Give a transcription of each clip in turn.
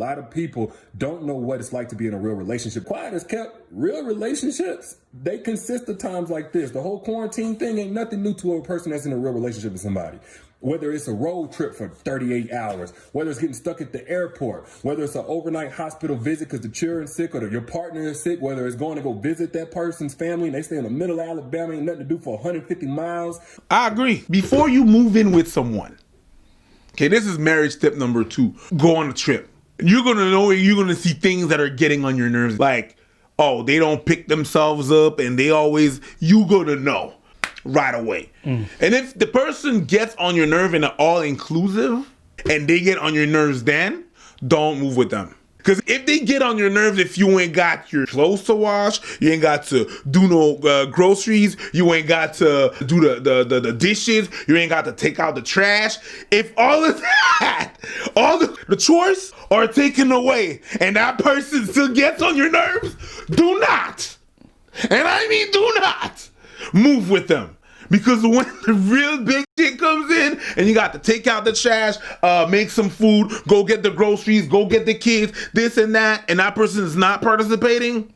lot of people don't know what it's like to be in a real relationship. Quiet as kept, real relationships, they consist of times like this. The whole quarantine thing ain't nothing new to a person that's in a real relationship with somebody. Whether it's a road trip for 38 hours, whether it's getting stuck at the airport, whether it's an overnight hospital visit because the children's sick or your partner is sick, whether it's going to go visit that person's family and they stay in the middle of Alabama, ain't nothing to do for 150 miles. I agree. Before you move in with someone, okay, this is marriage tip number 2. Go on a trip. You're going to know, you're going to see things that are getting on your nerves. Like, oh, they don't pick themselves up and they always, you going to know right away. And if the person gets on your nerve in an all-inclusive and they get on your nerves then, don't move with them. Because if they get on your nerves, if you ain't got your clothes to wash, you ain't got to do no groceries, you ain't got to do the dishes, you ain't got to take out the trash. If all of that, all the chores are taken away and that person still gets on your nerves, do not, and I mean do not, move with them. Because when the real big shit comes in and you got to take out the trash, make some food, go get the groceries, go get the kids, this and that person is not participating,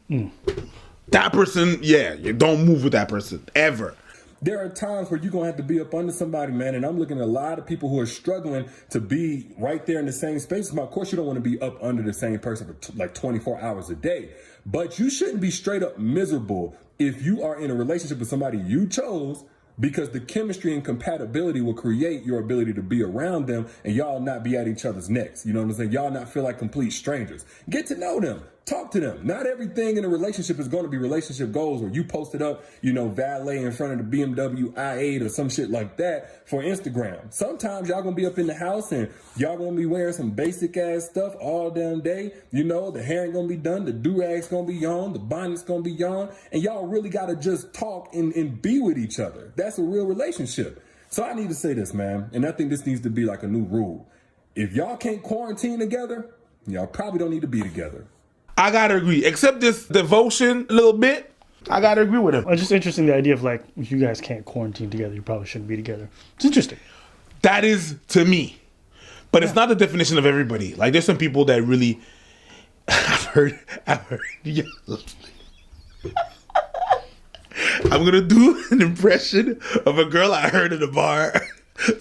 that person, yeah, you don't move with that person, ever. There are times where you're going to have to be up under somebody, man, and I'm looking at a lot of people who are struggling to be right there in the same space. Of course, you don't want to be up under the same person for like 24 hours a day, but you shouldn't be straight up miserable if you are in a relationship with somebody you chose, because the chemistry and compatibility will create your ability to be around them and y'all not be at each other's necks. You know what I'm saying? Y'all not feel like complete strangers. Get to know them. Talk to them. Not everything in a relationship is going to be relationship goals where you posted up, valet in front of the BMW i8 or some shit like that for Instagram. Sometimes y'all going to be up in the house and y'all going to be wearing some basic ass stuff all damn day. The hair ain't going to be done. The do-rag's going to be on. The bonnet's going to be on. And y'all really got to just talk and be with each other. That's a real relationship. So I need to say this, man. And I think this needs to be like a new rule. If y'all can't quarantine together, y'all probably don't need to be together. I gotta agree. Except this devotion a little bit, I gotta agree with him. It's just interesting, the idea of like, if you guys can't quarantine together, you probably shouldn't be together. It's interesting. That is to me. But it's not the definition of everybody. Like, there's some people that really, I've heard. Yeah. I'm gonna do an impression of a girl I heard at a bar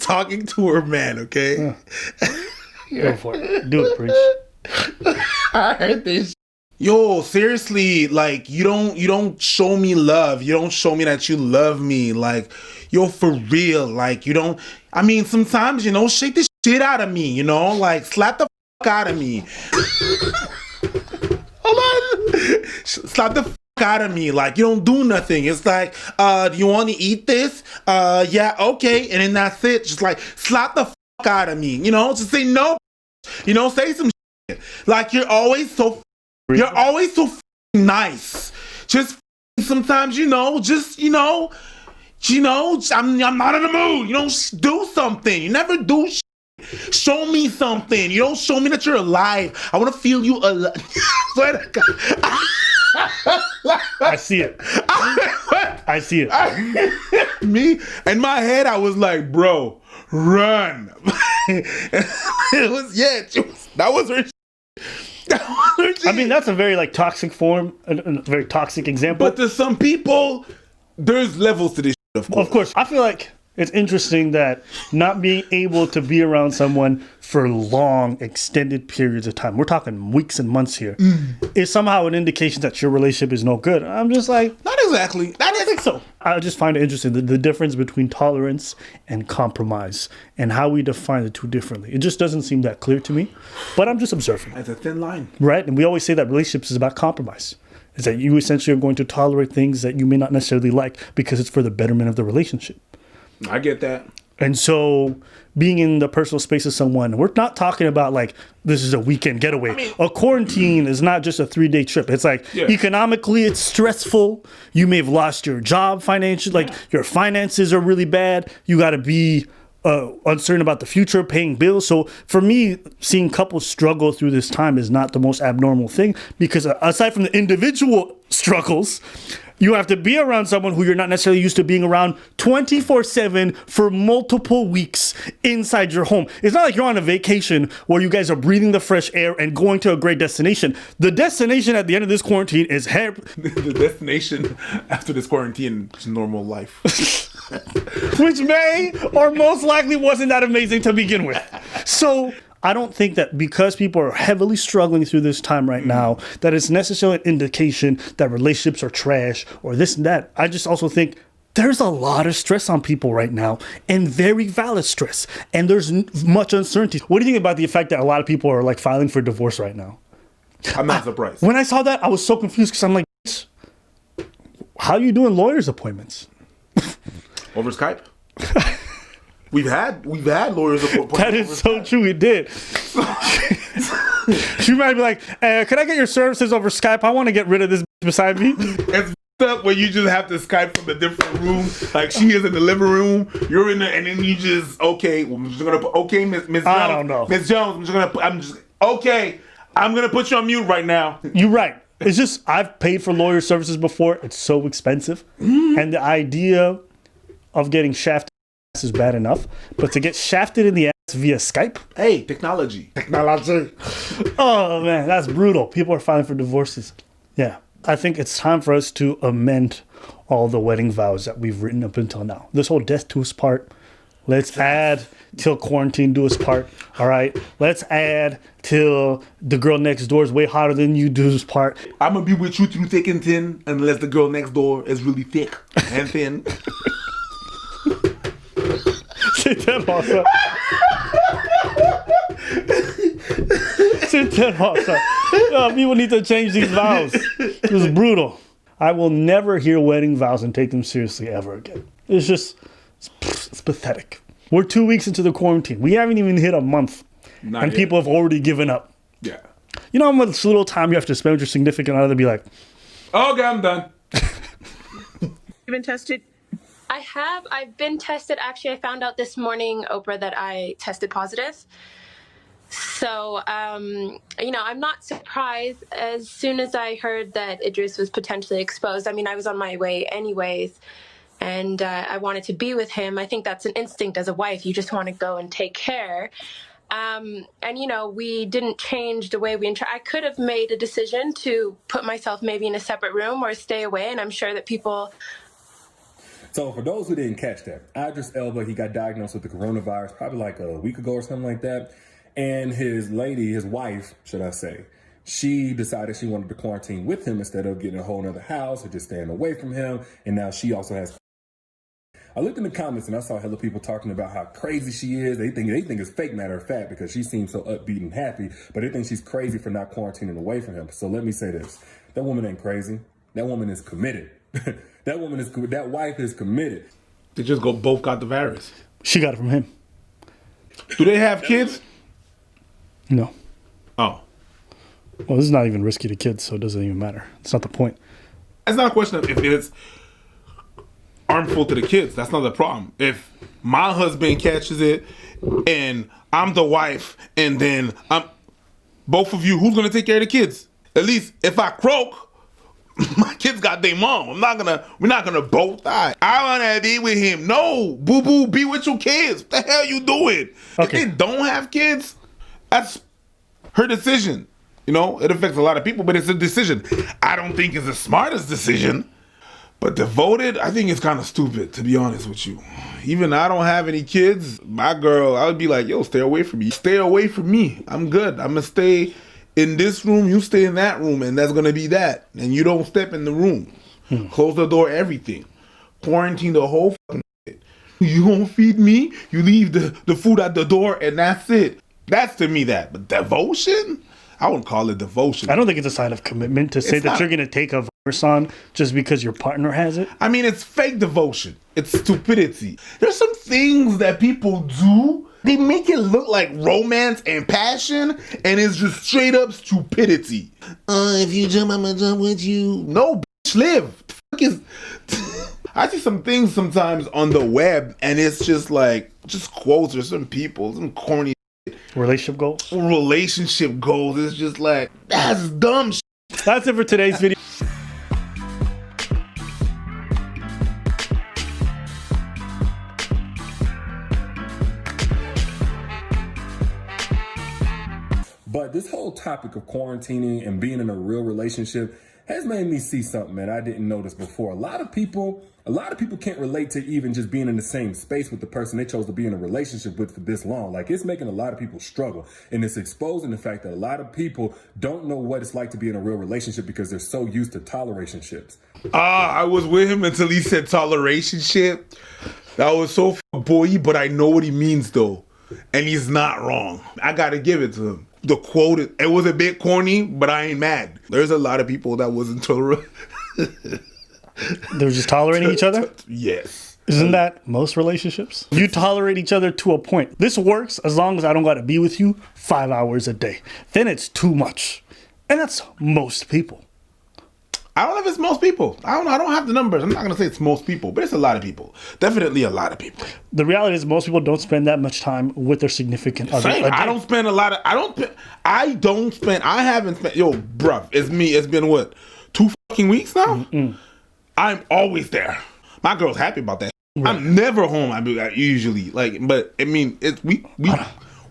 talking to her man, okay? Go for it. Do it, preach. I heard this. Yo, seriously, like, you don't show me love. You don't show me that you love me. Like, yo, for real. Like, you don't, I mean, sometimes, shake the shit out of me, like, slap the fuck out of me. Hold on. Slap the fuck out of me. Like, you don't do nothing. It's like, do you want to eat this? Yeah, okay. And then that's it. Just like, slap the fuck out of me. Just say no. Say some shit. Like, you're always so nice. Just sometimes, I'm not in the mood. You don't do something. You never do shit. Show me something. You don't show me that you're alive. I want to feel you alive. I see it. I see it. Me, in my head, I was like, bro, run. It was, that was her. I mean, that's a very toxic form, a very toxic example. But to some people, there's levels to this shit, of course. Of course. I feel like it's interesting that not being able to be around someone for long, extended periods of time, we're talking weeks and months here, is somehow an indication that your relationship is no good. I'm just like, not exactly. I don't think so. I just find it interesting, the difference between tolerance and compromise and how we define the two differently. It just doesn't seem that clear to me, but I'm just observing. It's a thin line. Right? And we always say that relationships is about compromise. Is that you essentially are going to tolerate things that you may not necessarily like because it's for the betterment of the relationship. I get that. And so being in the personal space of someone, we're not talking about this is a weekend getaway. I mean, a quarantine is not just a 3-day trip. It's economically it's stressful. You may have lost your job financially. Your finances are really bad. You got to be uncertain about the future, paying bills. So for me, seeing couples struggle through this time is not the most abnormal thing, because aside from the individual struggles, You have to be around someone who you're not necessarily used to being around 24/7 for multiple weeks inside your home. It's not like you're on a vacation where you guys are breathing the fresh air and going to a great destination. The destination at the end of this quarantine is the destination after this quarantine is normal life. Which may or most likely wasn't that amazing to begin with. So I don't think that because people are heavily struggling through this time right now, that it's necessarily an indication that relationships are trash or this and that. I just also think there's a lot of stress on people right now, and very valid stress. And there's much uncertainty. What do you think about the fact that a lot of people are like filing for divorce right now? I'm not surprised. When I saw that, I was so confused because I'm like, how are you doing lawyers' appointments? Over Skype? We've had lawyers appointments. That is so true. We did. She might be like, "Can I get your services over Skype? I want to get rid of this beside me." It's up where you just have to Skype from a different room. Like she is in the living room, you're in there, and then you just okay. Well, I'm just gonna put Miss Jones. I don't know, Miss Jones. I'm gonna put you on mute right now. You're right. It's just I've paid for lawyer services before. It's so expensive, and the idea of getting shafted is bad enough, but to get shafted in the ass via Skype? Hey, technology. Oh man, that's brutal. People are filing for divorces. Yeah, I think it's time for us to amend all the wedding vows that we've written up until now. This whole death to us part. Let's add till quarantine do us part. All right. Let's add till the girl next door is way hotter than you do us part. I'm gonna be with you through thick and thin, unless the girl next door is really thick and thin. C'est tellement ça. C'est tellement ça. People need to change these vows. It was brutal. I will never hear wedding vows and take them seriously ever again. It's pathetic. We're 2 weeks into the quarantine. We haven't even hit a month. Not and yet. People have already given up. Yeah. You know how much little time you have to spend with your significant other to be like, okay, I'm done. You been tested? I have. I've been tested. Actually, I found out this morning, Oprah, that I tested positive. So, I'm not surprised. As soon as I heard that Idris was potentially exposed, I mean, I was on my way anyways, and I wanted to be with him. I think that's an instinct as a wife. You just want to go and take care. We didn't change the way we I could have made a decision to put myself maybe in a separate room or stay away, and I'm sure that people... So for those who didn't catch that, Idris Elba, he got diagnosed with the coronavirus probably like a week ago or something like that. And his wife, should I say, she decided she wanted to quarantine with him instead of getting a whole nother house or just staying away from him. And now she also has... I looked in the comments and I saw hella people talking about how crazy she is. They think it's fake, matter of fact, because she seems so upbeat and happy, but they think she's crazy for not quarantining away from him. So let me say this. That woman ain't crazy. That woman is committed. That wife is committed. They just both got the virus. she got it from him. Do they have kids? No. Oh. Well, this is not even risky to kids, so it doesn't even matter. It's not the point. It's not a question of if it's harmful to the kids. That's not the problem. If my husband catches it and I'm the wife and then I'm both of you, who's going to take care of the kids? At least if I croak, my kids got their mom. We're not gonna both die. I wanna be with him. No, boo boo, be with your kids. What the hell you doing? Okay. If they don't have kids, that's her decision. You know, it affects a lot of people, but it's a decision. I don't think it's the smartest decision, but devoted, I think it's kind of stupid, to be honest with you. Even I don't have any kids. My girl, I would be like, yo, stay away from me. Stay away from me. I'm good. I'm gonna stay in this room, you stay in that room, and that's gonna be that. And you don't step in the room. Close the door, everything. Quarantine the whole fucking shit. You won't feed me, you leave the food at the door, and that's it. That's to me that. But devotion? I wouldn't call it devotion. I don't think it's a sign of commitment to say that you're going to take a virus on just because your partner has it. I mean, it's fake devotion. It's stupidity. There's some things that people do. They make it look like romance and passion, and it's just straight up stupidity. If you jump, I'm gonna jump with you. No, bitch, live. I see some things sometimes on the web, and it's just like, just quotes or some people, some corny Relationship goals. relationship goals. It's just like, that's dumb shit. That's it for today's video. topic of quarantining and being in a real relationship has made me see something, man, I didn't notice before. A lot of people can't relate to even just being in the same space with the person they chose to be in a relationship with for this long. Like, it's making a lot of people struggle, and it's exposing the fact that a lot of people don't know what it's like to be in a real relationship because they're so used to tolerationships. I was with him until he said toleration shit. That was so boy, but I know what he means though, and he's not wrong. I gotta give it to him. The quote, it was a bit corny, but I ain't mad. There's a lot of people that wasn't tolerant. They were just tolerating each other? Yes. Isn't that most relationships? You tolerate each other to a point. This works as long as I don't got to be with you 5 hours a day. Then it's too much. And that's most people. I don't know if it's most people. I don't have the numbers. I'm not going to say it's most people, but it's a lot of people. Definitely a lot of people. The reality is most people don't spend that much time with their significant other. Same. I haven't spent, yo, bruv, it's been what, 2 fucking weeks now? Mm-mm. I'm always there. My girl's happy about that. Right. I'm never home. Usually, but I mean,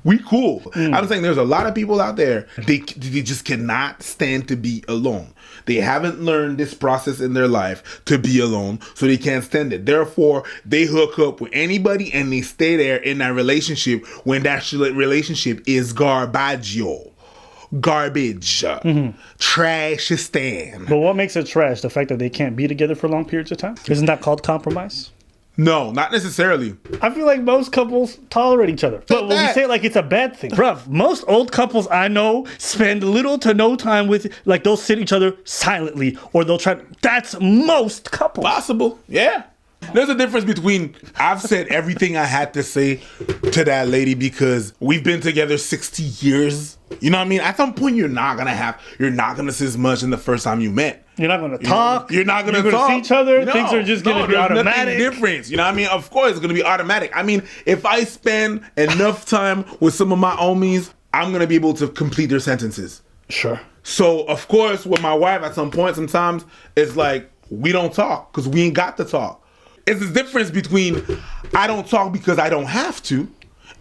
we cool. I'm saying there's a lot of people out there, they just cannot stand to be alone. They haven't learned this process in their life to be alone, so they can't stand it. Therefore, they hook up with anybody and they stay there in that relationship when that relationship is garbage. Trash stand. But what makes it trash? The fact that they can't be together for long periods of time? Isn't that called compromise? No, not necessarily. I feel like most couples tolerate each other. But when we say it like it's a bad thing. Bruv, most old couples I know spend little to no time with, like, they'll sit each other silently or they'll try. That's most couples. Possible, yeah. There's a difference between, I've said everything I had to say to that lady because we've been together 60 years. You know what I mean? At some point, you're not going to say as much in the first time you met. You're not going to talk. You're not going to talk. See each other. No, things are just going to be automatic. Difference. You know what I mean? Of course, it's going to be automatic. I mean, if I spend enough time with some of my homies, I'm going to be able to complete their sentences. Sure. So, of course, with my wife, at some point, sometimes, it's like, we don't talk because we ain't got to talk. It's the difference between I don't talk because I don't have to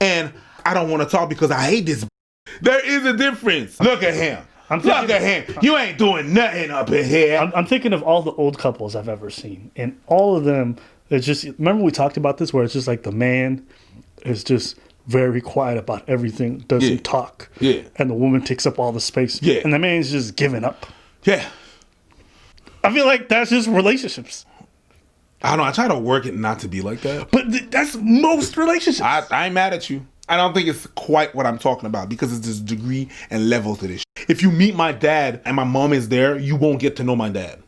and I don't want to talk because I hate this. There is a difference. Look at him. Look at him. You ain't doing nothing up in here. I'm thinking of all the old couples I've ever seen. And all of them, it's just, remember we talked about this where it's just like the man is just very quiet about everything, doesn't talk. Yeah. And the woman takes up all the space. Yeah. And the man's just giving up. Yeah. I feel like that's just relationships. I don't know. I try to work it not to be like that. But that's most relationships. I ain't mad at you. I don't think it's quite what I'm talking about because it's this degree and level to this. If you meet my dad and my mom is there, you won't get to know my dad.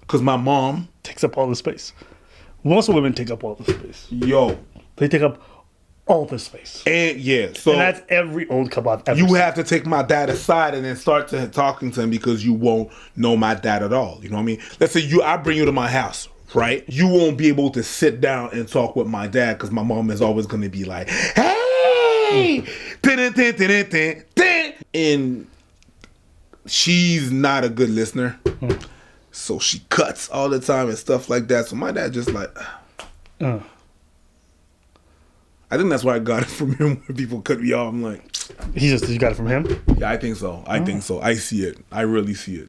Because my mom takes up all the space. Most women take up all the space. Yo. They take up all the space. And yeah. So and that's every old couple I've ever seen. You have to take my dad aside and then start talking to him because you won't know my dad at all. You know what I mean? Let's say I bring you to my house. Right? You won't be able to sit down and talk with my dad because my mom is always going to be like, hey! And she's not a good listener. So she cuts all the time and stuff like that. So my dad just like... I think that's why I got it from him when people cut me off. I'm like... You got it from him? Yeah, I think so. I think so. I see it. I really see it.